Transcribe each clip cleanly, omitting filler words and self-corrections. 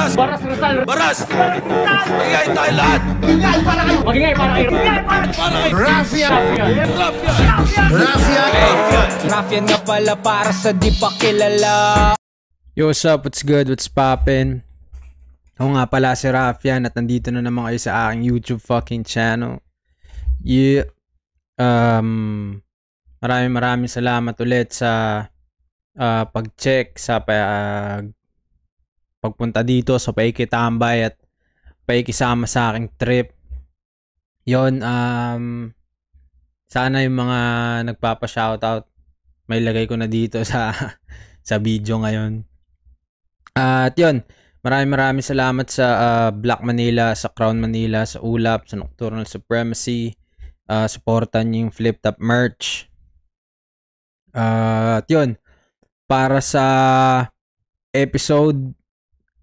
Baras! Baras Rizal! Baras! Magigay tayo lahat! Magingay para kayo! Magingay para kayo! Raffian! Raffian nga pala para sa di pa kilala. Yo, what's up? What's good? What's poppin'? Ako nga pala si Raffian at nandito na naman kayo sa aking YouTube fucking channel. Yeah. Maraming salamat ulit sa pag-check, sa pagpunta dito, sa paikitambay at paikisama sa aking trip. Yon, sana yung mga nagpapa-shoutout may lagay ko na dito sa video ngayon. At yun, maraming salamat sa Black Manila, sa Crown Manila, sa Ulap, sa Nocturnal Supremacy. Supportan yung Flip Top merch. At yun, para sa episode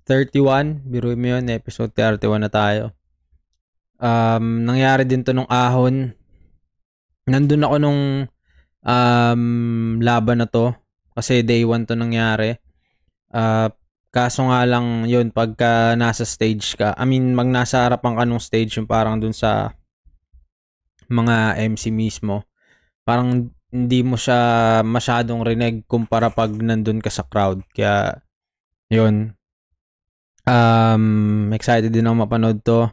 31, biruin mo yun, episode 31 na tayo. Nangyari din to nung ahon. Nandun ako nung laban na to kasi day 1 to nangyari. Kaso nga lang yun, pagka nasa stage ka, mag nasa harapan ka nung stage, yung parang dun sa mga MC mismo, parang hindi mo siya masyadong rinig kumpara pag nandun ka sa crowd. Kaya yun, excited din ako mapanood to.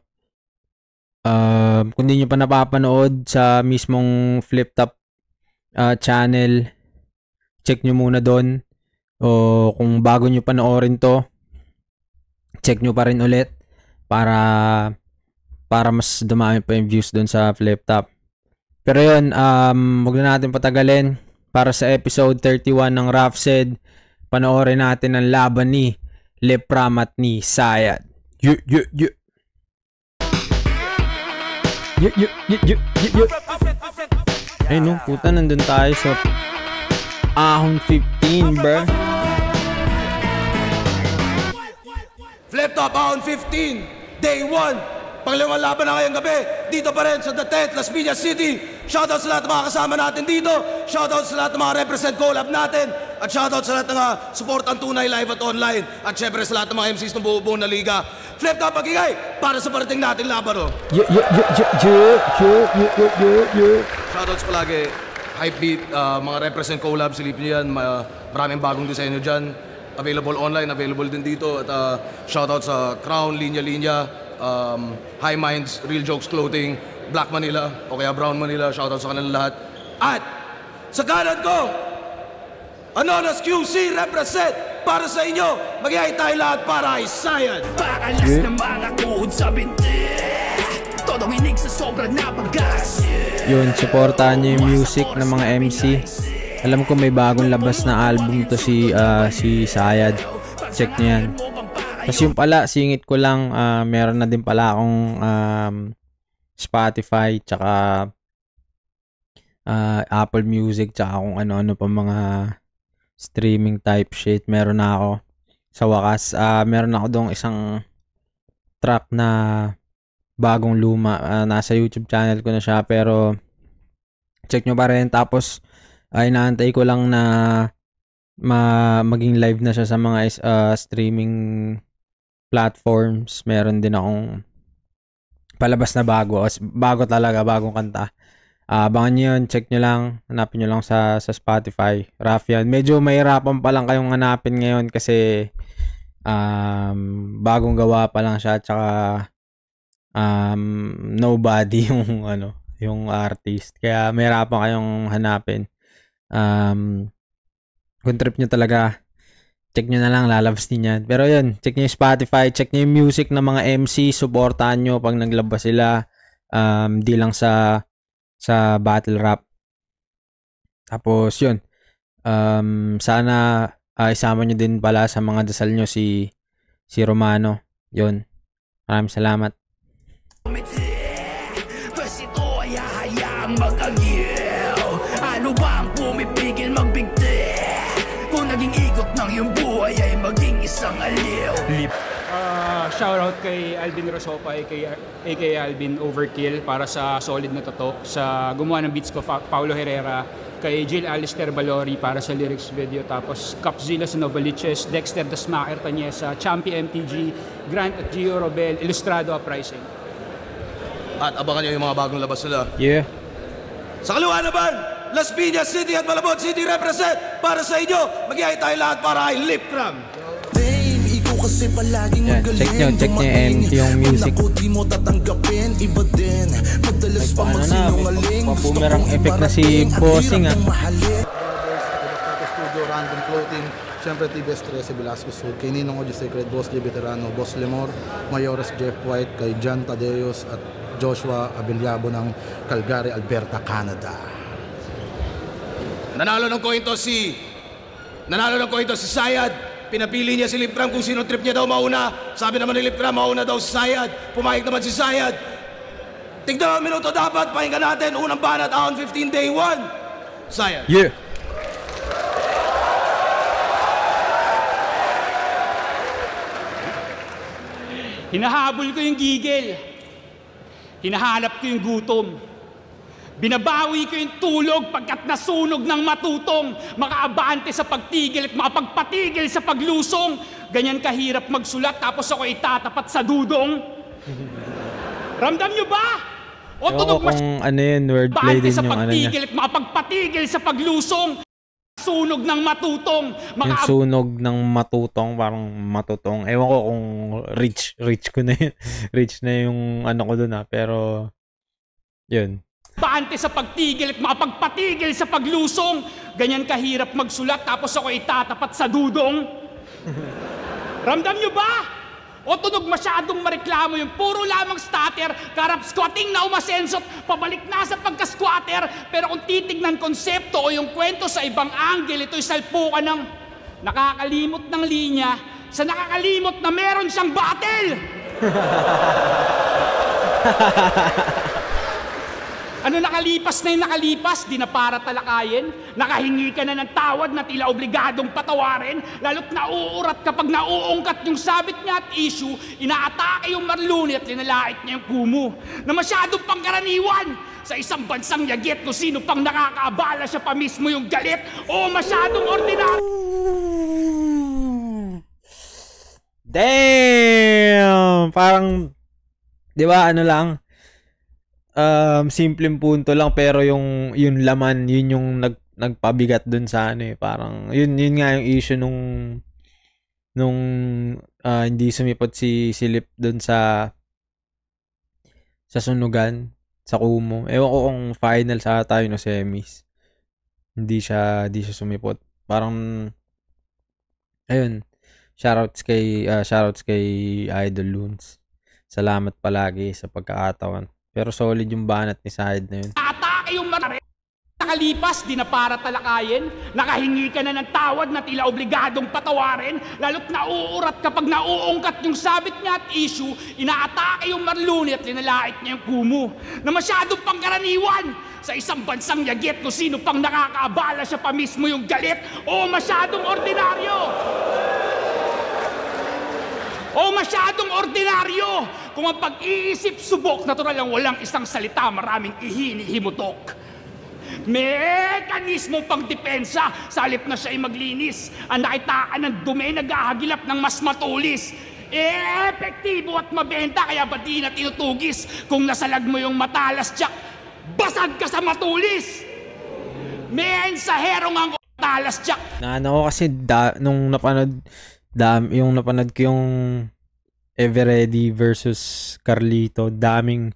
Kung di nyo pa napapanood sa mismong Flip Top channel, check nyo muna doon. O kung bago nyo panoorin to, check nyo pa rin ulit para mas dumami pa yung views doon sa Flip Top. Pero yun, wag na natin patagalin. Para sa episode 31 ng Raf Said, panoorin natin ang laban ni Lepram at ni Sayad. Ay no, puta, nandun tayo sa ahon 15, bro. Flip Top ahon 15, day 1. Pangalawang laban na ngayong gabi, dito pa rin sa The Tent, Las Piñas City. Shoutout sa lahat ng mga kasama natin dito. Shoutout sa lahat ng mga represent collab natin. At shoutout sa lahat ng mga support ang tunay live at online. At syempre sa lahat ng mga MCs ng buong na liga. Flip Top, magigay para sa parating natin laban, oh. Shoutouts palagi. Hypebeat, mga represent collab, silipin nyo yan. Maraming bagong disenyo dyan. Available online, available din dito. At shoutout sa Crown, Linya, High Minds, Real Jokes Clothing, Black Manila, o kaya Brown Manila. Shoutout sa kanilang lahat. At sa kanan ko, Anonas QC represent para sa inyo. Magyay tayo lahat para ay Sayad. Paalas ng mga tuhod sa binti, todo winig sa sobrang napagas. Yun, supportahan nyo yung music ng mga MC. Alam ko may bagong labas na album to si Sayad. Check nyo yan. Tapos yung pala, singit ko lang, meron na din pala akong Spotify, tsaka Apple Music, tsaka kung ano-ano pa mga streaming type shit. Meron na ako. Sa wakas, meron ako dong isang track na bagong luma. Nasa YouTube channel ko na siya, pero check nyo pa rin. Tapos, inaantay ko lang na maging live na siya sa mga streaming platforms. Meron din akong palabas na bago talaga, bagong kanta. Abangan nyo yun, check nyo lang, hanapin nyo lang sa Spotify, Raffian. Medyo mahirapan pa lang kayong hanapin ngayon kasi bagong gawa pa lang siya, tsaka nobody yung artist, kaya mahirapan kayong hanapin. Kung trip nyo talaga, check nyo na lang, lalabas din yan. Pero yun, check nyo yung Spotify, check nyo yung music ng mga MC, supportahan nyo pag naglabas sila, di lang sa battle rap. Tapos yun, sana isama nyo din pala sa mga dasal nyo si Romano. Yun, maraming salamat. Ano ba ang pumipigil magbigti? Kung naging ikot ng iyong buhay ay maging isang aliw. Shoutout kay Alvin Rosopa, aka Alvin Overkill, para sa solid na tato. Sa gumawa ng beats ko, Paulo Herrera, kay Jill Alistair Balori para sa lyrics video, tapos Capzilla sa Novaliches, Dexter Dasmaker Tanyesa, Champi MTG, Grant at Gio Robel, Ilustrado Uprising. At abangan nyo yung mga bagong labas nila. Yeah. Sa kaluhan naman, Las Piñas City at Malabon City represent para sa inyo. Mag-iay tayo lahat para kay Lip Cram. Kasi palaging Yan, magaling check nyo yung music. Kung di mo tatanggapin, iba din. Madalas pa magsinungaling. Papumerang effect na si Bossing Studio, Random Clothing, siyempre TBS 13 Velasquez Hood, kay Ninong Ojo Secret, Boss J. Veterano, Boss Lemor, Mayores Jeff White, kay John Tadeos at Joshua Abeliabo ng Calgary, Alberta, Canada. Nanalo ng coin toss si Sayad. Pinapili niya si Lip Cram kung sino trip niya daw mauna. Sabi naman ni Lip Cram, mauna daw si Sayad. Pumayag naman si Sayad. Tignan ang minuto dapat. Pakinggan natin. Unang banat, on 15 day 1. Sayad. Yeah. Hinahabol ko yung gigil. Hinahanap ko yung gutom. Binabawi ko yung tulog pagkat nasunog ng matutong, makaabante sa pagtigil at makapagpatigil sa paglusong. Ganyan kahirap magsulat tapos ako itatapat sa dudong. Ramdam nyo ba? O tunog kung ano yun, wordplay din sa yung ano niya. pagtigil at makapagpatigil sa paglusong. Sunog ng matutong. Yung sunog ng matutong, parang matutong. Ewan ko kung rich ko na yun. Rich na yung ano ko dun pero yun. Bante sa pagtigil at makapagpatigil sa paglusong. Ganyan kahirap magsulat tapos ako itatapat sa dudong. Ramdam nyo ba? O tunog masyadong mareklamo yung puro lamang starter, karap squatting na umasensot, pabalik na sa pagka-squatter. Pero kung titignan konsepto o yung kwento sa ibang angle, ito'y salpukan ng nakakalimot ng linya sa nakakalimot na meron siyang battle. Ano nakalipas na yung nakalipas, di na para talakayin? Nakahingi ka na ng tawad na tila obligadong patawarin? Lalo't nauurat kapag nauungkat yung sabit niya at issue, inaatake yung marluni at linalait niya yung kumo. Na masyadong pangkaraniwan sa isang bansang yagit kung sino pang nakakaabala siya pa mismo yung galit o masyadong ordinaryo. Damn! Parang, di ba ano lang? Simpleng punto lang pero yung laman yun yung nagpabigat dun sa ano parang yun nga yung issue nung hindi sumipot si Lip dun sa sunugan sa Kumu. Ewan ko kung final sa tayo no semis. Hindi siya sumipot. Parang ayun. Shoutouts kay Idol Loons. Salamat palagi sa pagkakataon. Pero solid yung banat ni Sayad na yun. Atake yung nakalipas, di na para talakayin. Nakahingi ka na ng tawad na tila obligadong patawarin. Lalo't nauurat kapag nauungkat yung sabit niya at issue, inaatake yung marluni at linalait niya yung kumo. Na masyadong pangkaraniwan sa isang bansang yagit kung sino pang nakakaabala siya pa mismo yung galit o masyadong ordinaryo. O masyadong ordinaryo. Kung ang pag-iisip subok, natural lang walang isang salita, maraming ihinihimutok. Mekanismo pang depensa, sa halip na siya ay maglinis. Ang nakitaan ng dumi, naghahagilap ng mas matulis. Epektibo at mabenta, kaya ba di na tinutugis? Kung nasalag mo yung matalas, Jack, basag ka sa matulis. Mensaherong ang matalas, Jack. Naano ko kasi nung napanood ko yung Everready versus Carlito, daming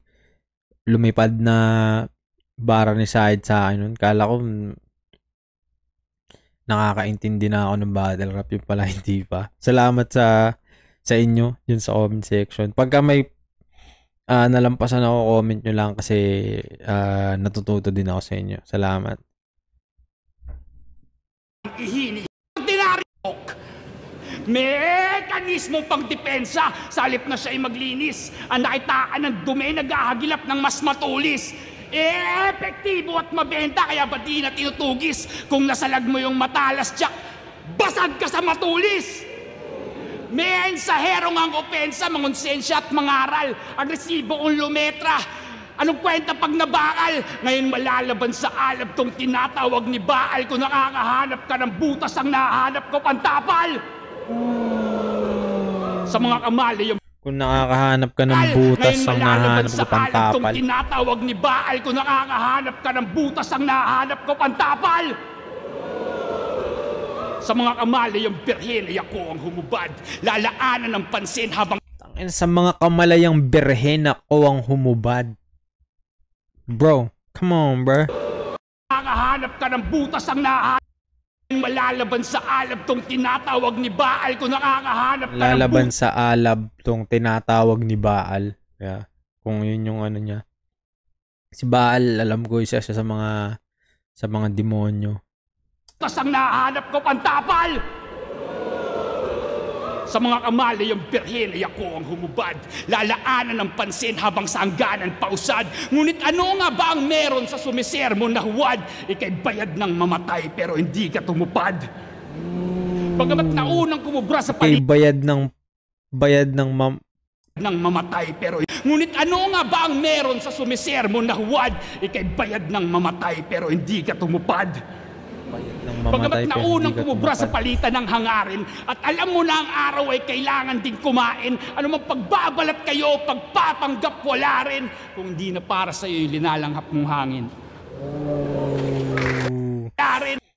lumipad na bara ni Said sa akin nun. Kala ko nakakaintindi na ako ng battle rap, yung pala hindi pa. Salamat sa inyo yun sa comment section. Pagka may nalampasan ako, comment nyo lang kasi natututo din ako sa inyo. Salamat. Mekanismo pang depensa, sa halip na siya ay maglinis. Ang nakitaan ng dumi, naghahagilap ng mas matulis. Epektibo at mabenta, kaya ba di na tinutugis? Kung nasalag mo yung matalas, Jack, basag ka sa matulis. Mensaherong ang opensa, mangonsensya at mangaral. Agresibo kong lumetra. Anong kwenta pag nabakal? Ngayon malalaban sa alab tong tinatawag ni Baal. Kung nakakahanap ka ng butas ang nahanap ko pantapal. Sa mga kamali yung Kung nakakahanap ka ng butas ang nahanap ko pantapal. Itong tinatawag ni Baal. Kung nakakahanap ka ng butas ang nahanap ko pantapal. Sa mga kamalayang birhen ay ako ang humubad. Lalaanan ng pansin habang Sa mga kamalayang birhen ako ang humubad. Bro, come on, bro. nakakahanap ka ng butas ang nahanap. Malalaban sa alab tong tinatawag ni Baal. Kung nakakahanap ka Lalaban ng sa alab tong tinatawag ni Baal. Yeah. Kung yun yung ano niya. Si Baal, alam ko isa siya sa mga demonyo. butas ang nahanap ko pantapal. Sa mga kamalayang birhen ay ako ang humubad. Lalaanan ng pansin habang sa hangganan pausad. Ngunit ano nga ba ang meron sa sumisermo na huwad? Ika'y bayad ng mamatay pero hindi ka tumupad. Bagamat naunang kumubra sa Kay paligid bayad ng mamatay pero ngunit ano nga ba ang meron sa sumisermo na huwad? Ika'y bayad ng mamatay pero hindi ka tumupad. Bagamat naunang kumubra sa palitan ng hangarin at alam mo na ang araw ay kailangan din kumain, ano mang pagbabalat kayo, pagpapanggap wala rin, kung hindi na para sa iyo linalanghap mong hangin.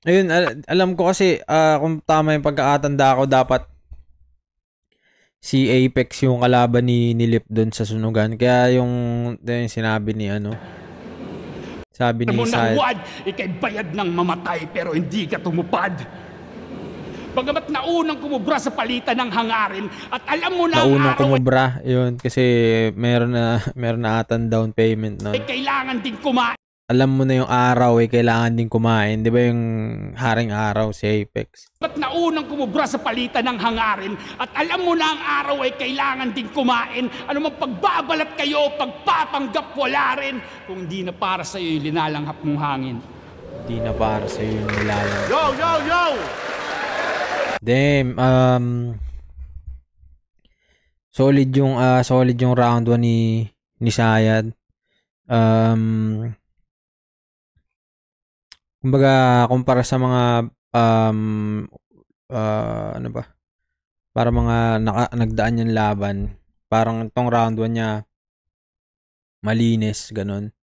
Ayun, alam ko kasi kung tama yung pagkakatanda ko, dapat si Apex yung kalaban ni Lip doon sa sunugan. Kaya yung sinabi ni sabi ni Isaiah, ika'y bayad ng mamatay pero hindi ka tumupad. Bagamat naunang kumubra sa palitan ng hangarin at alam mo na ang naunang araw kumubra, yun, kasi meron na atan down payment ay nun. kailangan din kumain. Alam mo na yung araw ay kailangan din kumain. Di ba yung haring araw si Apex? Ba't naunang kumubra sa palitan ng hangarin at alam mo na ang araw ay kailangan din kumain, ano mang pagbabalat kayo, pagpapanggap wala rin, kung di na para sa iyo linalanghap mong hangin. Di na para sa yung nilalang. Yo! Damn, solid yung round 1 ni Sayad. Kumbaga, kumpara sa mga ano ba? Para mga nagdaan yung laban. Parang tong round 1 niya malinis, ganun.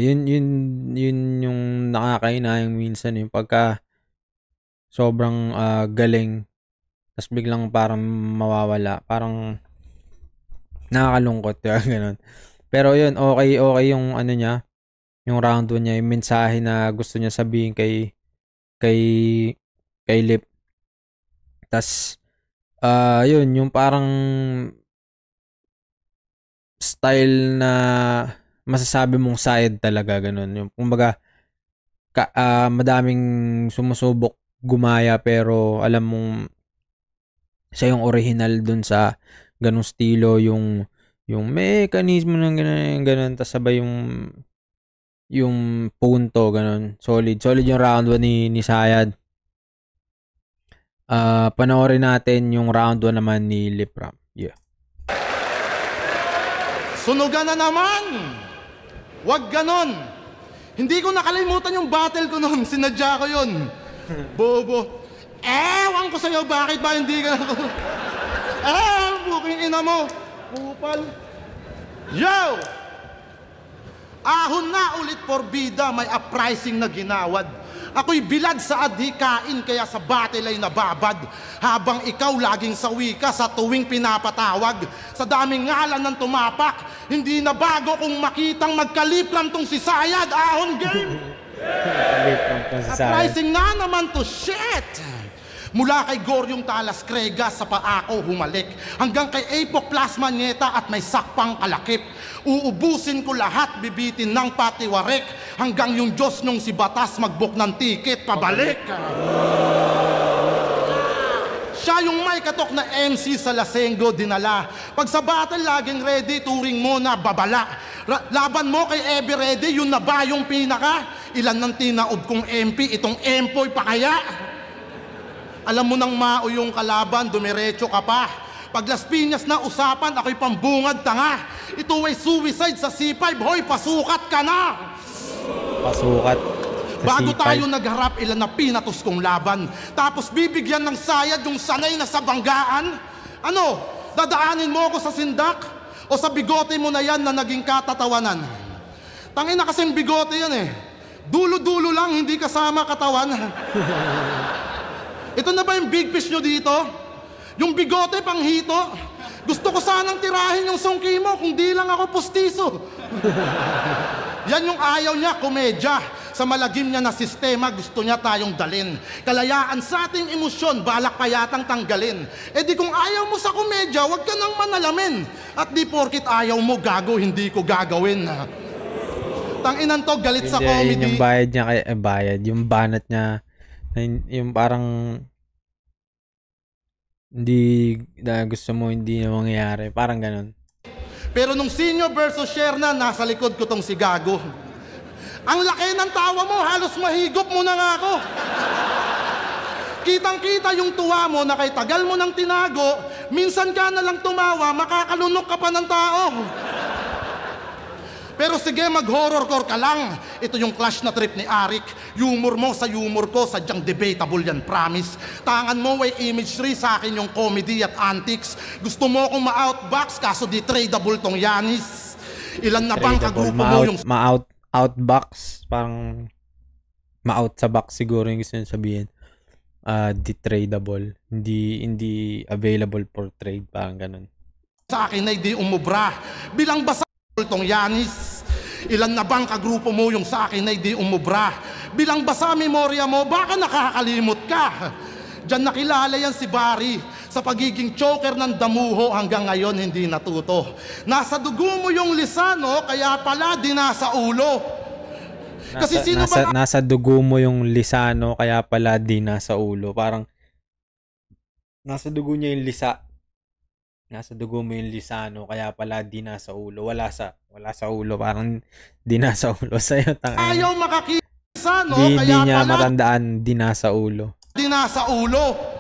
Yun yung nakakainayang minsan yung pagka sobrang galing tapos biglang parang mawawala. Parang nakakalungkot, ganun. Pero yun, okay yung ano niya. Yung round 1 niya, yung mensahe na gusto niya sabihin kay Lip. Tas yun, yung parang style na masasabi mong side talaga, ganun. Yung kumbaga madaming sumusubok gumaya pero alam mong siya yung original dun sa ganung estilo, yung mechanism ng ganun, tas sabay yung punto, ganun. Solid yung round 1 ni Sayad. Panoorin natin yung round 1 naman ni Lipram. Yeah. Sunugan na naman! Wag ganon! Hindi ko nakalimutan yung battle ko noon. Sinadya ko yun. Bobo. Ewan ko sa'yo, bakit ba hindi ka buking ina mo. Kupal. Yo! Ahon na ulit porbida, may uprising na ginawad. Ako'y bilad sa adhikain, kaya sa battle ay nababad. Habang ikaw laging sawi ka sa tuwing pinapatawag. Sa daming ngalan ng tumapak, hindi na bago kung makitang magkaliplam tong si Sayad. Ahon game! Uprising na naman to, shit! Mula kay Goryong Talas Cregas sa paako humalik, hanggang kay Apok Plasma Nieta at may sakpang kalakip. Uubusin ko lahat, bibitin ng patiwarek, hanggang yung Diyos nung si Batas mag-book ng ticket pabalik. Siya yung may katok na MC sa Lasengo dinala. Pag sa battle laging ready, turing mo na babala. Laban mo kay Ebi ready, yun na ba yung pinaka? Ilan ng tinaob kong MP, itong empoy pa kaya? Alam mo nang mao yung kalaban, dumiretso ka pa. Pag Las Piñas na usapan, ako'y pambungad tanga. Ito ay suicide sa C5. Hoy, pasukat ka na! Pasukat. Bago tayo nagharap, ilan na pinatos kong laban. Tapos bibigyan ng sayad yung sanay na sa banggaan. Ano? Dadaanin mo ako sa sindak? O sa bigote mo na yan na naging katatawanan? Tangin na kasing bigote yan eh. Dulo-dulo lang, hindi kasama katawan. Ito na ba yung big fish nyo dito? Yung bigote pang hito? Gusto ko sanang tirahin yung sungki mo kung di lang ako pustiso. Yan yung ayaw niya, komedya. Sa malagim niya na sistema, gusto niya tayong dalin. Kalayaan sa ating emosyon, balak pa yatang tanggalin. Eh di kung ayaw mo sa komedya, wag ka nang manalamin. At di porkit ayaw mo gago, hindi ko gagawin. Tanginan to, galit sa comedy. Yung bayad niya, bayad, yung banat niya, yung parang hindi na gusto mo, hindi na mangyayari. Parang ganun. Pero nung senior versus share na, nasa likod ko tong si Gago. Ang laki ng tawa mo, halos mahigop mo na nga ako. Kitang-kita yung tuwa mo na kay tagal mo nang tinago, minsan ka na lang tumawa, makakalunok ka pa ng tao. Pero sige, mag-horrorcore ka lang. Ito yung clash na trip ni Arik. Humor mo sa humor ko, sadyang debatable yan, promise. Tangan mo ay imagery, sa akin yung comedy at antics. Gusto mo akong ma-outbox, kaso di tradable tong Yanis. Ilan na bang kagrupo mo yung... Outbox, parang ma-out sa box siguro yung gusto nyo sabihin. Tradable. Hindi available for trade, parang ganun. Sa akin ay di umubra. Bilang basa tong Yanis. Ilan na bang kagrupo mo yung sa akin ay di umubra. Bilang basa memorya mo, baka nakakalimot ka. Diyan nakilala yan si Barry. Sa pagiging choker ng damuho hanggang ngayon hindi natuto. Nasa dugo mo yung lisano, kaya pala di nasa ulo. Kasi nasa dugo mo yung lisano, kaya pala di nasa ulo. Parang nasa dugo niya yung lisa. Nasa dugo mo yung lisano, kaya pala di nasa ulo. Wala sa ulo, parang di nasa ulo. Sa'yo, ayaw makakisa, no? Di niya matandaan, di nasa ulo. Di nasa ulo.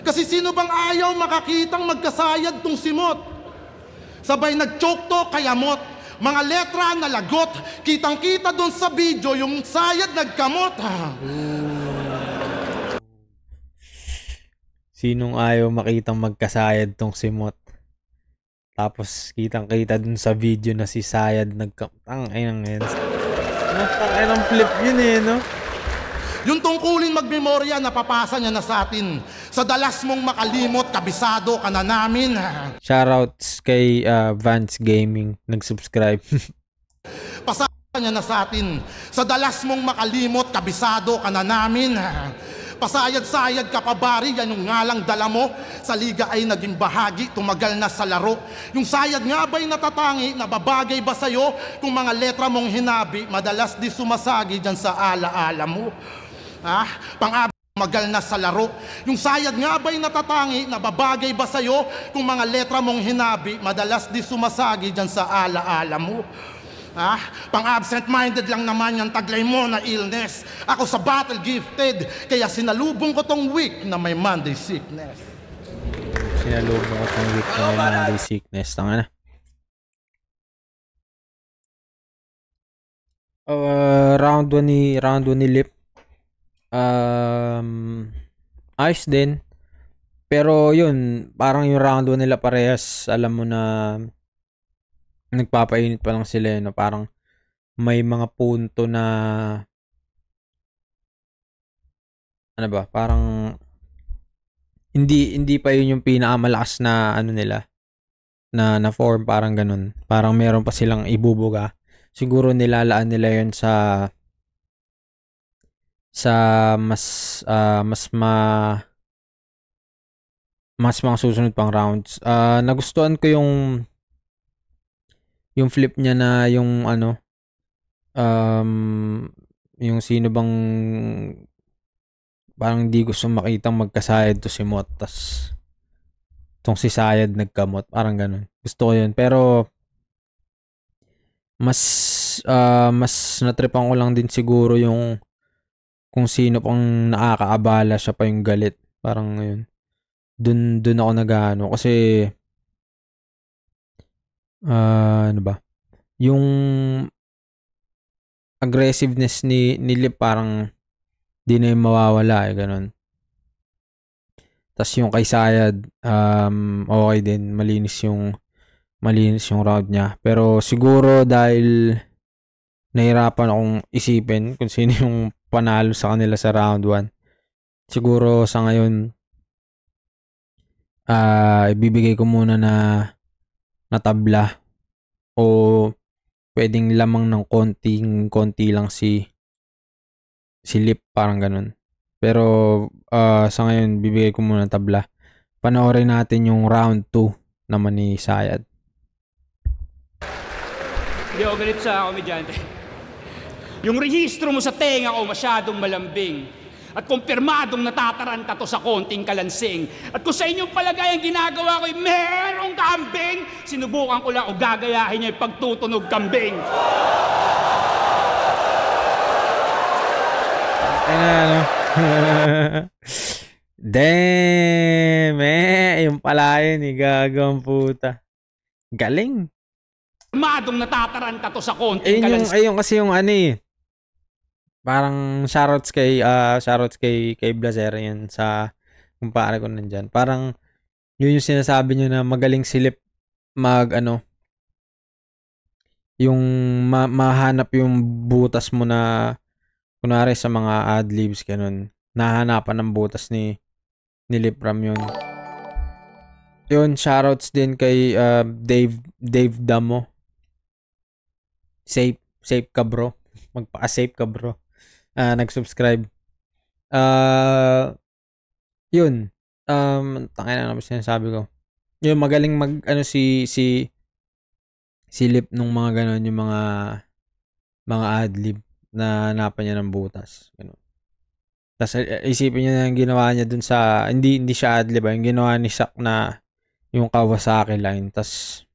Kasi sino bang ayaw makakitang magkasayad tong simot? Sabay nag-choke to, kayamot. Mga letra na lagot. Kitang-kita doon sa video, yung sayad nagkamot. Sinong ayaw makitang magkasayad tong simot? Tapos kitang-kita doon sa video na si Sayad nagkamot. Ang flip yun eh, no? Yung tungkulin magmemorya, napapasa niya na sa atin. Sa dalas mong makalimot, kabisado ka na namin. Shoutouts kay Vance Gaming, nag-subscribe. Pasa niya na sa atin. Sa dalas mong makalimot, kabisado ka na namin. Pasayad-sayad ka pa, Bari, yan yung ngalang dala mo. Sa liga ay naging bahagi, tumagal na sa laro. Yung sayad nga ba'y natatangi, nababagay ba sa'yo? Kung mga letra mong hinabi, madalas di sumasagi dyan sa ala-ala mo. Magal na sa laro. Yung sayad nga ba'y natatangi, nababagay ba sa'yo? Kung mga letra mong hinabi, madalas di sumasagi dyan sa ala-ala mo. Pang-absent-minded lang naman yung taglay mo na illness. Ako sa battle gifted, kaya sinalubong ko tong week na may Monday sickness. Sinalubong ko tong week na may Monday sickness. Tanga na. Round 1 ni Lip. Ayos din. Pero yun, parang yung round 1 nila parehas, alam mo na nagpapainit pa lang sila, no? Parang may mga punto na ano ba, parang hindi pa yun yung pinakamalakas na ano nila na form, parang ganun. Parang meron pa silang ibubuga. Siguro nilalaan nila yun sa mas mga susunod pang rounds. Nagustuhan ko yung flip niya na yung ano, yung sino bang parang di gusto makitang magkasayad to si Mot, tas tong si Sayad nagkamot, parang ganun. Gusto ko yun, pero mas natripan ko lang din siguro yung kung sino pang nakakaabala, siya pa yung galit. Parang yun. Dun ako nagano kasi ano ba? Yung aggressiveness ni Lip parang di na yung mawawala ganun. Tas yung kay Sayad, okay din, malinis yung round niya. Pero siguro dahil nahirapan akong isipin kung sino yung panalo sa kanila sa round 1. Siguro sa ngayon ibibigay ko muna na tabla o pwedeng lamang ng konti lang si Lip, parang ganun. Pero sa ngayon bibigay ko muna ng tabla. Panoorin natin yung round 2 naman ni Sayad. Hindi ako galit sa komedyante. Yung rehistro mo sa tenga ko masyadong malambing. At kumpirmadong natataranta to sa konting kalansing. At kung sa inyong palagay ang ginagawa ko ay merong kambing, sinubukan ko lang o gagayahin niya yung pagtutunog kambing. Ano? Damn, yung pala yun, gagang puta. Galing. Kumpirmadong natataranta to sa konting kalansing. Ayun kasi yung ano eh. Parang shoutouts kay Blazer yan sa kumpare ko nandyan. Parang yun yung sinasabi niyo na magaling silip yung mahanap yung butas mo na kunwari sa mga adlibs ganun. Nahanapan ng butas ni Lipram yun. Yun, shoutouts din kay Dave Damo. Safe ka bro. Magpa-safe ka bro. Nag-subscribe. Yun. Tangina na ba sinasabi ko? Yun, magaling si Lip nung mga ganon, yung mga adlib na hanapan niya ng butas. Ganun. Tapos isipin niyo na yung ginawa niya dun sa, hindi siya adlib, yung ginawa ni Shaq na yung Kawasaki line. Tapos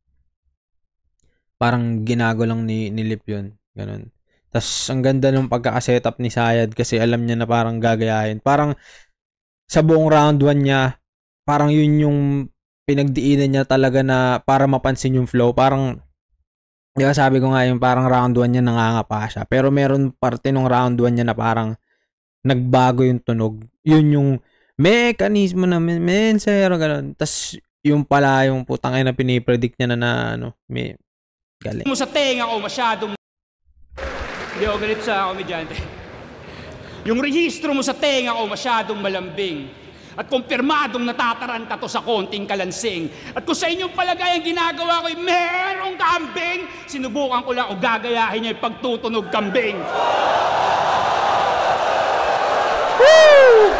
parang ginago lang ni Lip yun. Ganun. Tas ang ganda ng pagkaka-setup ni Sayad kasi alam niya na parang gagayahin. Parang sa buong round 1 niya, parang yun yung pinagdiinan niya talaga na para mapansin yung flow. Parang, di ba sabi ko nga yung parang round 1 niya nangangapa siya. Pero meron parte ng round 1 niya na parang nagbago yung tunog. Yun yung mekanismo na mensero, gano'n. Tas yung pala yung putang ina pinipredict niya na may galing. Mo sa tenga ko masyadong hindi ako galit sa komedyante. Yung rehistro mo sa tenga ko masyadong malambing. At kumpirmadong natataranta to sa konting kalansing. At kung sa inyong palagay ang ginagawa ko ay merong kambing, sinubukan ko lang o gagayahin niya yung pagtutunog kambing. Woo!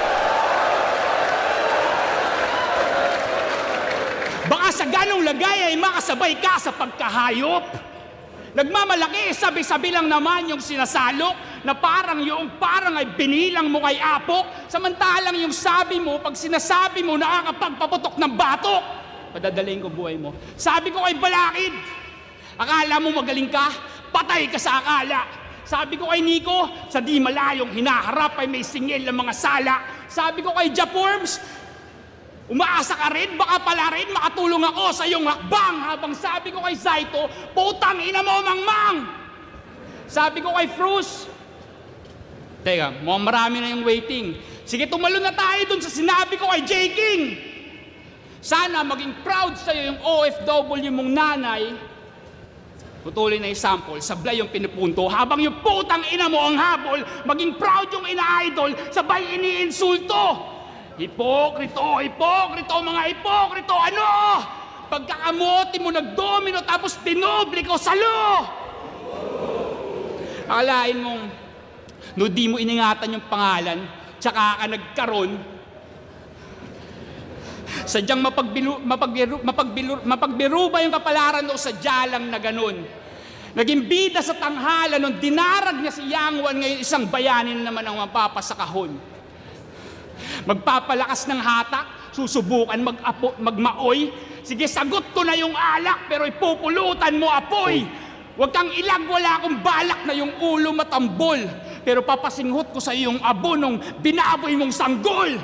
Baka sa ganong lagay ay makasabay ka sa pagkahayop. Nagmamalaki, sabi-sabi lang naman yung sinasalok na parang ay binilang mo kay Apo, samantalang yung sabi mo, pag sinasabi mo, nakakapagpaputok ng batok. Padadalhin ko buhay mo. Sabi ko kay Balakid, akala mo magaling ka? Patay ka sa akala. Sabi ko kay Nico, sa di malayong hinaharap ay may singil ng mga sala. Sabi ko kay Japorms, umaasa ka rin, baka pala rin makatulong ako sa iyong hakbang. Habang sabi ko kay Zaito, putang ina mo, mangmang! Sabi ko kay Frus, teka, mukhang marami na yung waiting. Sige, tumalo na tayo dun sa sinabi ko kay J. King. Sana maging proud sa'yo yung OFW mong nanay. Putulin na yung sample, sablay yung pinupunto. Habang yung putang ina mo ang habol, maging proud yung ina-idol, sabay iniinsulto. Hipokrito, mga hipokrito, ano? Pagkakamote mo nagdomino tapos tinoble ko salo! Akalain mong, no di mo iningatan yung pangalan, tsaka ka nagkaroon, sadyang mapagbiru ba yung kapalaran o sadya lang na ganun? Naging bida sa tanghala nung dinarag niya si Yang Wan, ngayon isang bayanin naman ang mapapasakahon. Magpapalakas ng hatak, susubukan magmaoy. Sige, sagot ko na yung alak, pero ipupulutan mo apoy. Huwag kang ilag, wala akong balak na yung ulo matambol. Pero papasinghot ko sa iyong abo nung binaboy mong sanggol.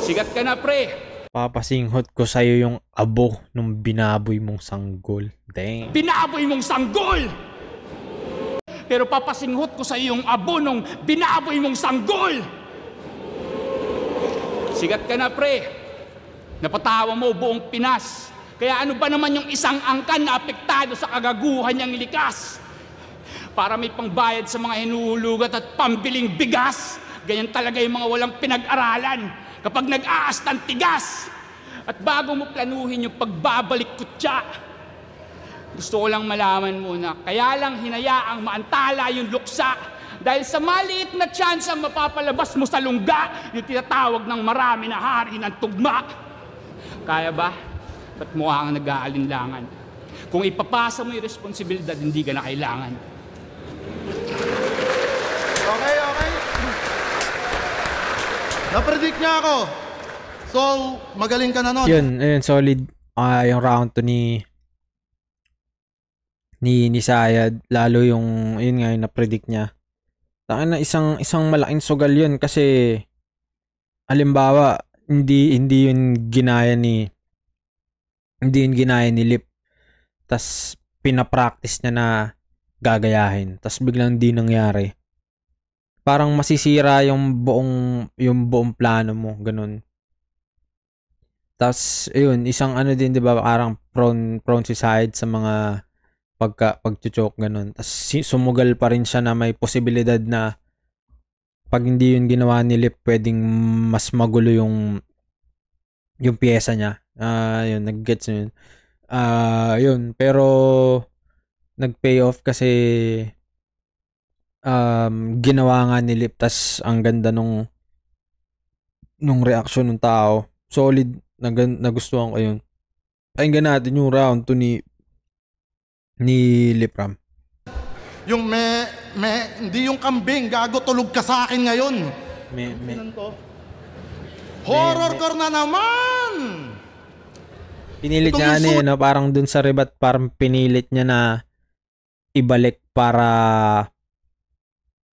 Sigat ka na, pre. Papasinghot ko sa'yo yung abo nung binaboy mong sanggol. Dang. Binaboy mong sanggol! Pero papasinghot ko sa yung abo nung binaboy mong sanggol! Sigat ka na, pre. Napatawa mo buong Pinas. Kaya ano ba naman yung isang angkan na apektado sa kagaguhan niyang likas? Para may pangbayad sa mga hinuhulugat at pambiling bigas. Ganyan talaga yung mga walang pinag-aralan kapag nag-aas ng tigas. At bago mo planuhin yung pagbabalik kutya, gusto ko lang malaman muna, kaya lang hinayaang maantala yung luksa dahil sa maliit na chance ang mapapalabas mo sa lungga, yung tinatawag ng marami na hari ng tugma. Kaya ba? Ba't mukha kang nag-aalinlangan? Kung ipapasa mo yung responsibilidad, hindi ka na kailangan. Okay. Na-predict niya ako. So, magaling ka na nun. Yun, solid. Yung round to ni Sayad, lalo yung yun nga yung na-predict niya. Tangina, isang malaking sugal yun kasi halimbawa hindi yun ginaya ni Lip. Tas pinapractice niya na gagayahin. Tas biglang di nangyari. Parang masisira yung buong plano mo, ganun. Tas ayun, isang ano din 'di ba, parang prone si Sayad sa mga pagchuchok ganun. Tas sumugal pa rin siya na may posibilidad na pag hindi yun ginawa ni Lip, pwedeng mas magulo yung pyesa niya. Yun, nag-gets yun. Yun, pero nag-pay off kasi ginawa nga ni Lip, tas ang ganda nung reaction ng tao. Solid, nagustuhan ko yun. Pakinggan natin yung round to ni Lip Ram. Yung hindi yung kambing, gago, tulog ka sa akin ngayon. Horror core na naman! Pinilit niya no? Parang dun sa rebat, parang pinilit niya na ibalik para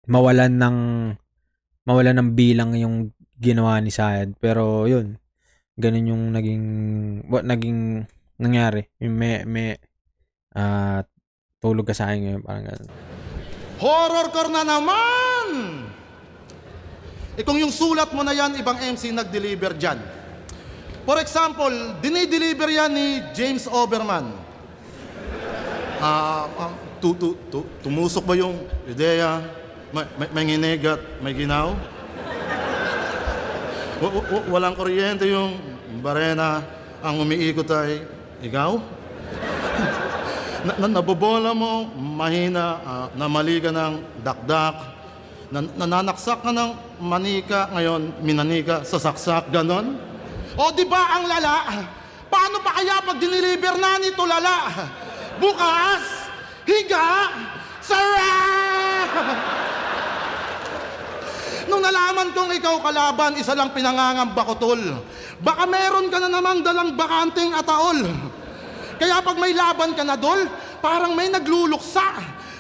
mawalan ng bilang yung ginawa ni Sayad. Pero yun, ganun yung naging nangyari. Yung tulog ka sa akin ngayon, parang ganun. Horror core na naman! Kung yung sulat mo na yan, ibang MC nag-deliver dyan. For example, dinideliver yan ni James Overman. Tumusok ba yung ideya? May nginig at may ginaw? Walang kuryente yung barena, ang umiikot ay ikaw? Nabobola mo, mahina, namali ka ng dakdak, nananaksak ka ng manika, ngayon minanika sa saksak, ganon? O di ba ang lala? Paano pa kaya pag diniliver na nito lala? Bukas, higa, sara! Nung nalaman kong ikaw kalaban, isa lang pinangangamba ko, tol. Baka meron ka na namang dalang bakanting ataol. Kaya pag may laban ka na, dol, parang may nagluluksa.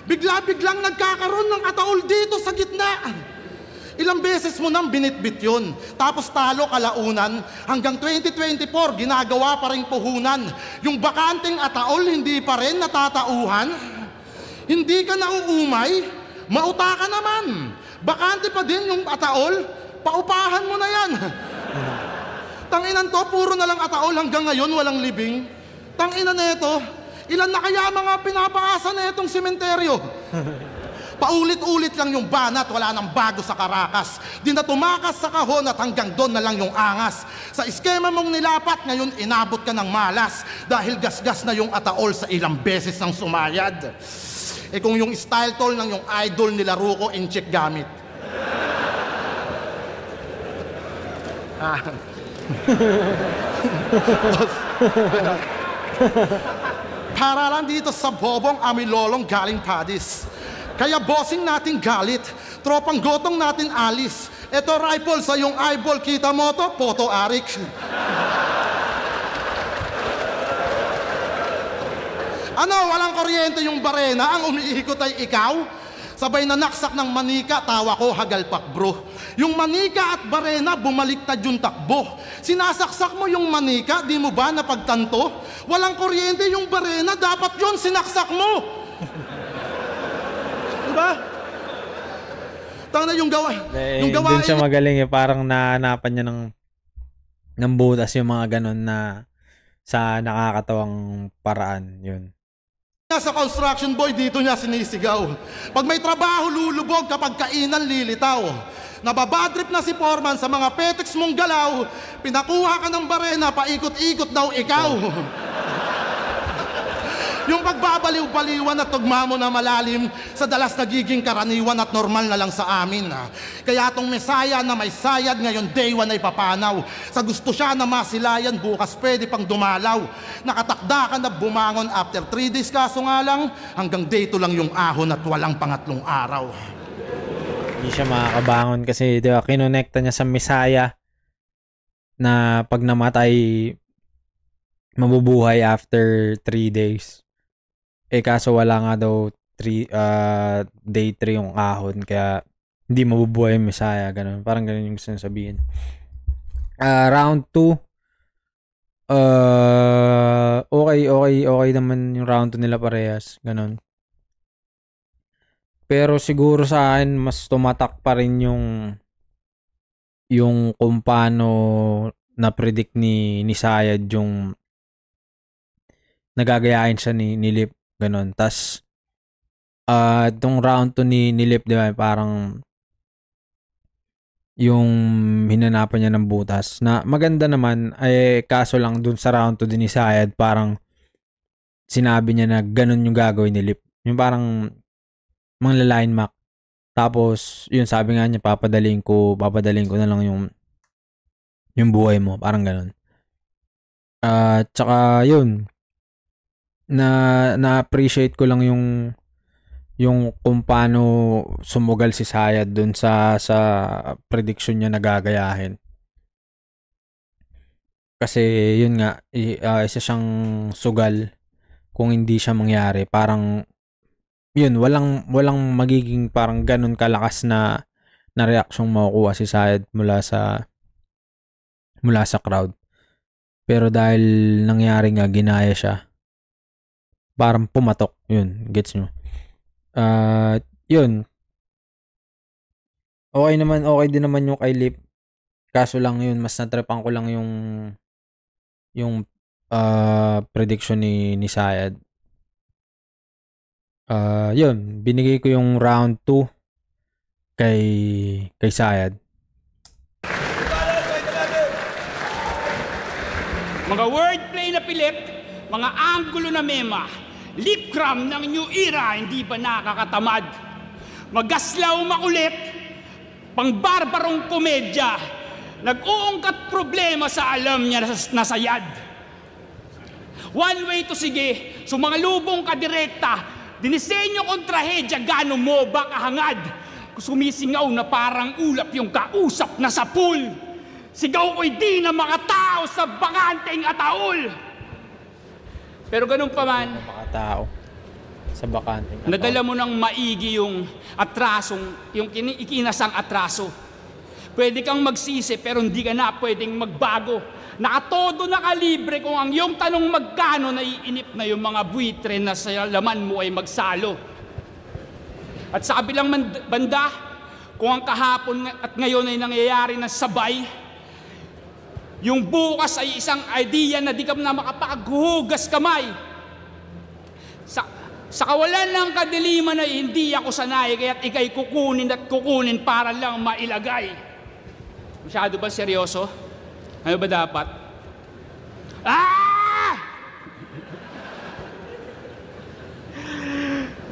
Bigla-biglang nagkakaroon ng ataol dito sa gitna. Ilang beses mo nang binitbit yun. Tapos talo kalaunan. Hanggang 2024, ginagawa pa rin puhunan. Yung bakanting ataol, hindi pa rin natatauhan. Hindi ka nauumay, mauta ka naman. Bakante pa din yung ataol, paupahan mo na yan. Tanginan to, puro na lang ataol hanggang ngayon, walang libing. Tanginan neto, ilan na kaya mga pinapaasa na itong sementeryo? Paulit-ulit lang yung banat, wala nang bago sa Caracas. Di na tumakas sa kahon at hanggang doon na lang yung angas. Sa iskema mong nilapat, ngayon inabot ka ng malas. Dahil gasgas na yung ataol sa ilang beses ng sumayad. Kung yung style tol ng yung idol nila Ruko, in-check gamit. Para lang dito sa bobong amilolong galing Padis. Kaya bossing natin galit, tropang gotong natin alis. Eto rifle sa yung eyeball, kita mo to, photo arik. Ano, walang kuryente yung barena, ang umiikot ay ikaw? Sabay na naksak ng manika, tawa ko hagalpak bro. Yung manika at barena, bumaliktad yung takbo. Sinasaksak mo yung manika, di mo ba napagtanto? Walang kuryente yung barena, dapat yun sinaksak mo. Diba? Tangna yung gawa. Yung gawa Doon siya magaling parang nahanapan niya ng butas yung mga ganun na sa nakakatawang paraan yun. Sa construction boy, dito niya sinisigaw. Pag may trabaho, lulubog, kapag kainan, lilitaw. Nababadrip na si Foreman sa mga petex mong galaw, pinakuha ka ng barena, paikot-ikot daw ikaw. Yung pagbabaliw-baliwan at tugma mo na malalim, sa dalas nagiging karaniwan at normal na lang sa amin. Kaya tong Mesaya na may sayad, ngayon day one ay papanaw. Sa gusto siya na masilayan, bukas pwede pang dumalaw. Nakatakda ka na bumangon after 3 days, kaso nga lang, hanggang day 2 lang yung ahon at walang pangatlong araw. Hindi siya makakabangon kasi di ba, kinonekta niya sa Mesaya na pag namatay, mabubuhay after 3 days. Kaso wala nga daw day 3 yung ahon, kaya hindi mabubuhay yung Mesaya, ganun. Parang ganun yung gusto sabihin. Round 2, okay naman yung round 2 nila parehas, ganun. Pero siguro sa akin, mas tumatak pa rin yung kung paano na-predict ni Sayad yung nagagayain siya ni Lip, ganun. Tas itong round 2 ni Lip, di ba, parang yung hinanapan niya ng butas na maganda naman, kaso lang dun sa round 2 din ni Sayad, parang sinabi niya na ganun yung gagawin ni Lip, yung parang mangla-line mac, tapos yun, sabi nga niya, papadaling ko na lang yung buhay mo, parang ganun. Tsaka yun, na-appreciate ko lang yung kung paano sumugal si Sayad dun sa prediction niya na gagayahin. Kasi yun nga, isa siyang sugal kung hindi siya mangyari. Parang yun, walang magiging parang ganun kalakas na reaksyong makukuha si Sayad mula sa crowd. Pero dahil nangyari nga, ginaya siya, parang pumatok. Yun, gets nyo? Yun. Okay din naman yung kay Lip. Kaso lang yun, mas natripan ko lang yung prediction ni Sayad. Yun, binigay ko yung round 2 kay Sayad. Mga wordplay na pilit, mga anggulo na mema, lip cram ng new era, hindi ba nakakatamad? Magaslaw makulit, pangbarbarong komedya, nag-uungkat problema sa alam niya na sayad. One way to sige, sumangalubong ka direkta, dinisenyo kong trahedya, gano mo ba kahangad? Sumisingaw na parang ulap yung kausap na sa pool. Sigaw ko'y di na makatao sa bakanteng ataol. Pero ganun pa man, Makatao sa bakanteng ataol. nadala mo ng maigi yung atrasong, yung ikinasang atraso. Pwede kang magsisi pero hindi ka na pwedeng magbago. Nakatodo na kalibre kung ang iyong tanong magkano, naiinip na yung mga buitre na sa laman mo ay magsalo. At sa kabilang banda, kung ang kahapon at ngayon ay nangyayari na sabay, yung bukas ay isang idea na di ka na makapaghugas kamay. Sa kawalan ng kadiliman ay hindi ako sanay, kaya't ikay kukunin para lang mailagay. Masyado ba seryoso? Ano ba dapat?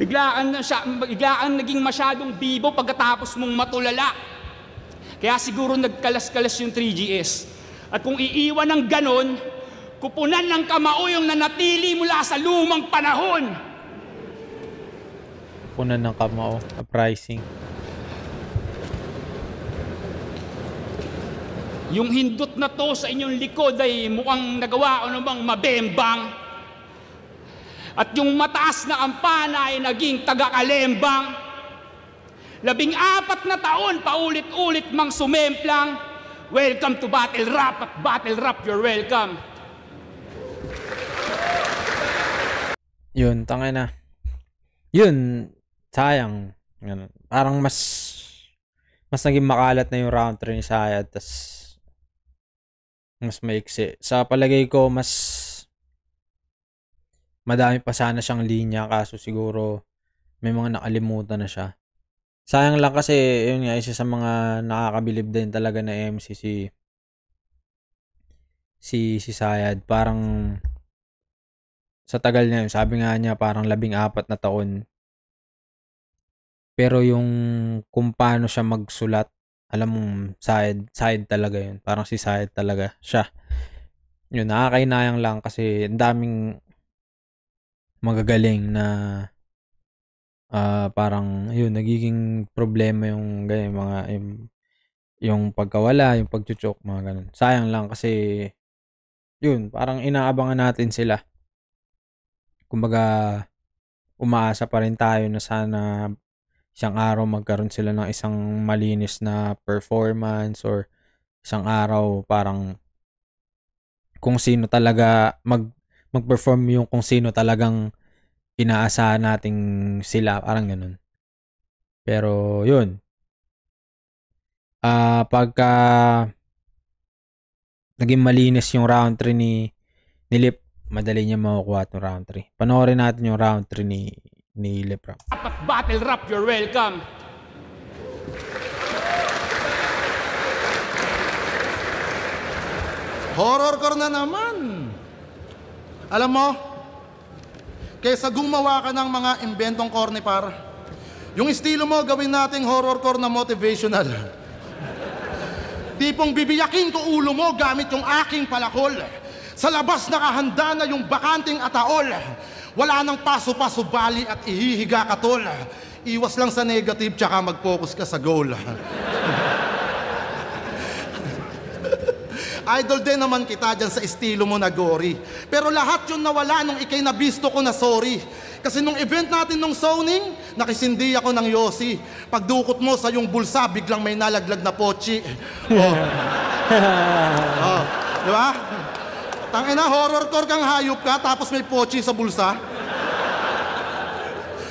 Biglaan naging masyadong bibo pagkatapos mong matulala. Kaya siguro nagkalas-kalas yung 3GS. At kung iiwan ng ganon, kupunan ng kamao yung nanatili mula sa lumang panahon. Kupunan ng kamao, pricing. Yung hindot na to sa inyong likod ay mukhang nagawa o namang mabembang. At yung mataas na kampana ay naging taga-kalembang. 14 na taon, paulit-ulit mang sumemplang. Welcome to Battle Rap at Battle Rap, you're welcome. Yun, tangay na. Yun, sayang. Ganun. Parang mas naging makalat na yung round 3 ni Sayad, tas mas maiksi. Sa palagay ko, mas madami pa sana siyang linya, kaso siguro may mga nakalimutan na siya. Sayang lang kasi, yun nga, isa sa mga nakakabilib din talaga na MC si Sayad. Parang sa tagal niya, sabi nga niya parang 14 na taon. Pero yung kung paano siya magsulat, alam mong Sayad talaga yun. Parang si Sayad talaga siya. Yun, nakakainayang lang kasi ang daming magagaling na parang yun, nagiging problema yung ganyan, mga yung pagkawala, yung pagchuchok, mga ganun. Sayang lang kasi yun, parang inaabangan natin sila. Kumbaga, umaasa pa rin tayo na sana isang araw magkaroon sila ng isang malinis na performance, or isang araw parang kung sino talaga mag-perform yung kung sino talagang inaasahan nating sila, parang ganun. Pero yun, pagka naging malinis yung round 3 ni Lip, madali niya makukuha itong round 3. Panoorin natin yung round 3 ni Lip Rap. At Battle Rap, you're welcome. Horrorcore na naman. Alam mo, kaysa gumawa ka ng mga inventong cornipar, yung estilo mo gawin nating horrorcore na motivational. Tipong bibiyakin ko ulo mo gamit yung aking palakol. Sa labas nakahanda na yung bakanting ataol. Wala nang paso-paso bali at ihihiga ka tol. Iwas lang sa negative tsaka mag-focus ka sa goal. Idol din naman kita dyan sa estilo mo na gory. Pero lahat yun nawala nung ikay nabisto ko na sorry. Kasi nung event natin nung zoning, nakisindi ako ng Yossi. Pagdukot mo sa yung bulsa, biglang may nalaglag na pochi. Di ba? Tangina, horrorcore kang hayop ka, tapos may pochi sa bulsa.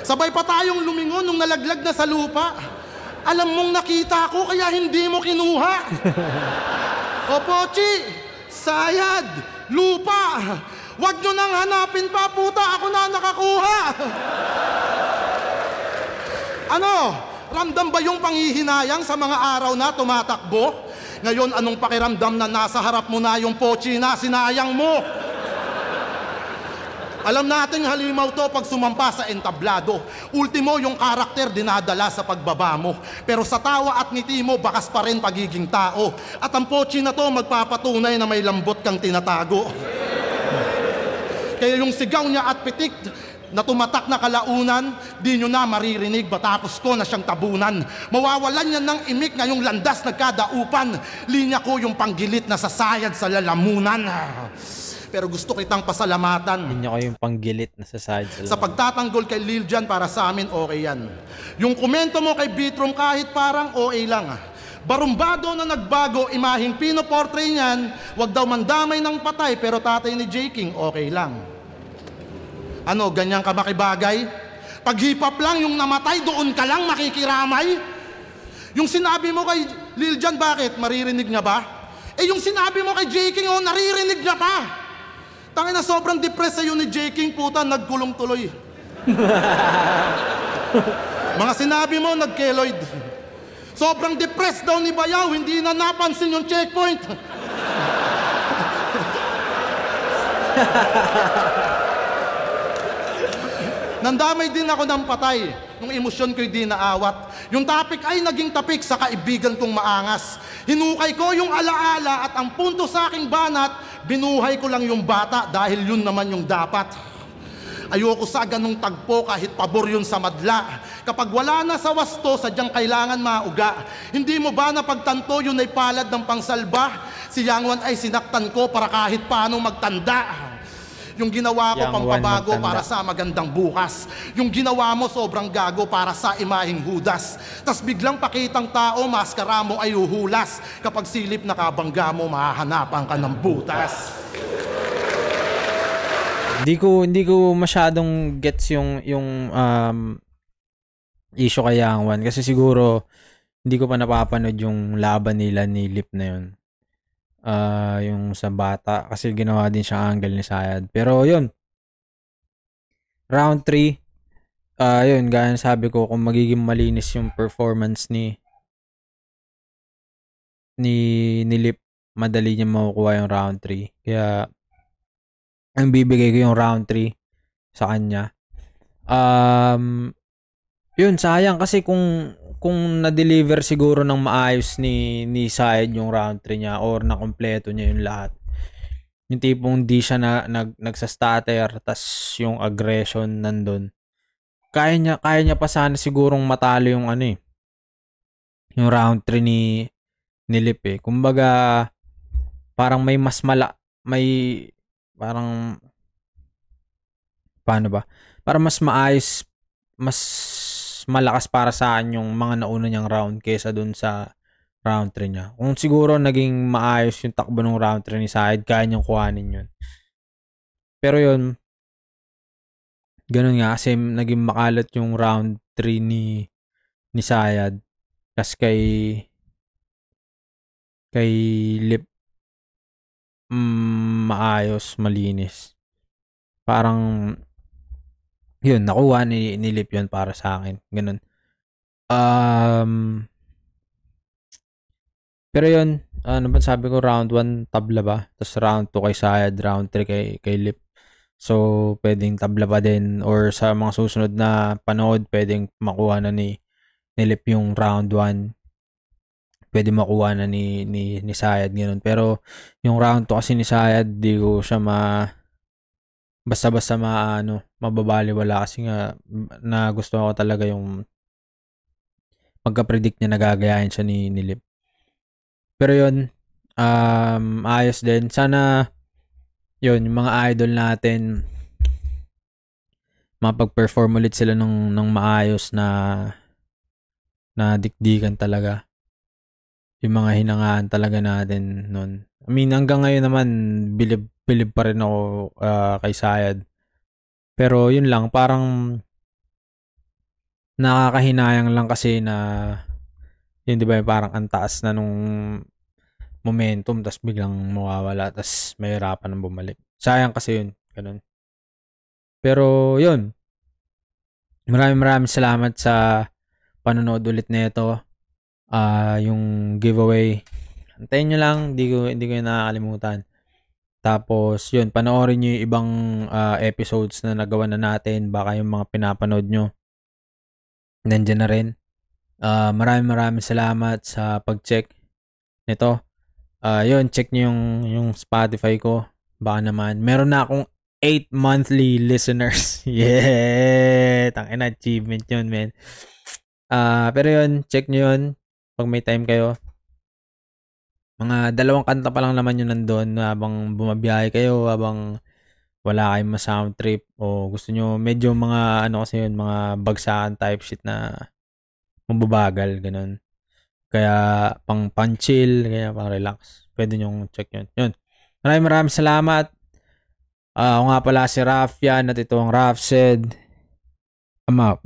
Sabay pa tayong lumingon nung nalaglag na sa lupa. Alam mong nakita ko, kaya hindi mo kinuha. O pochi, sayad, lupa. Wag nyo nang hanapin pa, puta, ako na nakakuha. Ano, ramdam ba yung panghihinayang sa mga araw na tumatakbo? Ngayon, anong pakiramdam na nasa harap mo na yung pochi na sinayang mo? Alam nating halimaw to pag sumampa sa entablado. Ultimo, yung karakter dinadala sa pagbaba mo. Pero sa tawa at ngiti mo, bakas pa rin pagiging tao. At ang pochi na to magpapatunay na may lambot kang tinatago. Kaya yung sigaw niya at pitik na tumatak na kalaunan, di nyo na maririnig, batapos ko na siyang tabunan. Mawawalan yan ng imik ngayong landas nagkadaupan. Linya ko yung panggilit na sasayad sa lalamunan. Pero gusto kitang pasalamatan. Linya ko yung panggilit na sasayad sa lalamunan. Sa pagtatanggol kay Lil Jan, para sa amin okay yan. Yung komento mo kay Beatrum kahit parang okay lang. Barumbado na nagbago, imahing pinoportray niyan, wag daw mandamay ng patay, pero tatay ni J. King okay lang. Ano, ganyan ka makibagay? Pag hip-hop lang yung namatay, doon ka lang makikiramay? Yung sinabi mo kay Lil Jan, bakit? Maririnig niya ba? Eh yung sinabi mo kay J. King, oh, naririnig niya pa. Tangin na sobrang depressed sa'yo ni J. King, puta, nagkulong tuloy. Mga sinabi mo, nagkeloid. Sobrang depressed daw ni Bayaw, hindi na napansin yung checkpoint. Nandamay din ako ng patay nung emosyon ko'y di naawat. Yung topic ay naging tapik sa kaibigan kong maangas. Hinukay ko yung alaala at ang punto sa aking banat, binuhay ko lang yung bata dahil yun naman yung dapat. Ayoko sa ganong tagpo kahit pabor yun sa madla. Kapag wala na sa wasto, sadyang kailangan mauga. Hindi mo ba napagtanto yun ay palad ng pangsalba? Si Yangwan ay sinaktan ko para kahit paano magtanda. Yung ginawa ko Yang pampabago one magtanda. para sa magandang bukas. Yung ginawa mo sobrang gago para sa imaheng Judas. Tas biglang pakitang tao, maskara mo ay uhulas. Kapag silip na kabangga mo, mahahanapan ka ng butas. Hindi ko masyadong gets yung issue kay Yang Wan kasi siguro hindi ko pa napapanood yung laban nila ni Lip na yun. Yung sa bata kasi ginawa din siya angle ni Sayad. Pero yun. Round 3. Yun, gaya ng sabi ko, kung magiging malinis yung performance ni Lip, madali niya makukuha yung round 3. Kaya ang bibigay ko yung round 3 sa kanya. Yun, sayang kasi kung na-deliver siguro ng maayos ni Syed yung round 3 niya or na-kompleto niya yung lahat. Yung tipong di siya nagsa-stutter tas yung aggression nandun. Kaya niya pa sana sigurong matalo yung yung round 3 ni Lip eh. Kumbaga parang may parang paano ba? Para mas maayos, mas malakas para sa akin yung mga nauna niyang round kaysa dun sa round 3 niya. Kung siguro naging maayos yung takbo ng round 3 ni Syed, kaya niyang kuhanin yun. Pero yun, ganun nga kasi naging makalat yung round 3 ni Syed. Kasi kay Lip maayos, malinis. Parang yun, nakuha ni Lip yun para sa akin. Ganun. Pero yun, ano ba sabi ko, round 1 tabla ba? Tapos round 2 kay Syed, round 3 kay Lip. So, pwedeng tabla pa din or sa mga susunod na panood, pwedeng makuha na ni Lip yung round 1. Pwede makuha na ni Syed, ganun. Pero yung round 2 kasi ni Syed, di ko siya basta-basta mababaliwala kasi nga na gusto ko talaga yung pagka-predict niya nagagayahin siya ni Lip. Pero yun, ayos din. Sana yun, yung mga idol natin mapag-perform ulit sila ng maayos na dikdikan talaga. Yung mga hinangaan talaga natin nun. I mean, hanggang ngayon naman, bilib pa rin ako kay Syed. Pero yun lang, parang nakakahinayang lang kasi na yun, di ba, parang ang taas na nung momentum tas biglang mawawala tas mahirapan ng bumalik. Sayang kasi yun, ganun. Pero yun, maraming salamat sa panonood ulit nito. Yung giveaway, antayin nyo lang, hindi ko yung nakakalimutan. Tapos yun, panoorin nyo yung ibang episodes na nagawa na natin, baka yung mga pinapanood nyo nandiyan na rin. Maraming salamat sa pag-check nito. Yun, check nyo yung Spotify ko. Baka naman meron na akong 8 monthly listeners. Yeah, tangina, achievement yun, man. Pero yun, check nyo yun pag may time kayo. Mga 2 kanta pa lang naman yun nandun habang bumabiyahe kayo, habang wala kayong ma-sound trip o gusto nyo medyo mga kasi yun, mga bagsakan type shit na mababagal, ganun. Kaya pang chill, kaya pang relax. Pwede nyo check yun. Yun. Maraming salamat. Ako nga pala si Rafyan at ito ang Raf said. I'm out.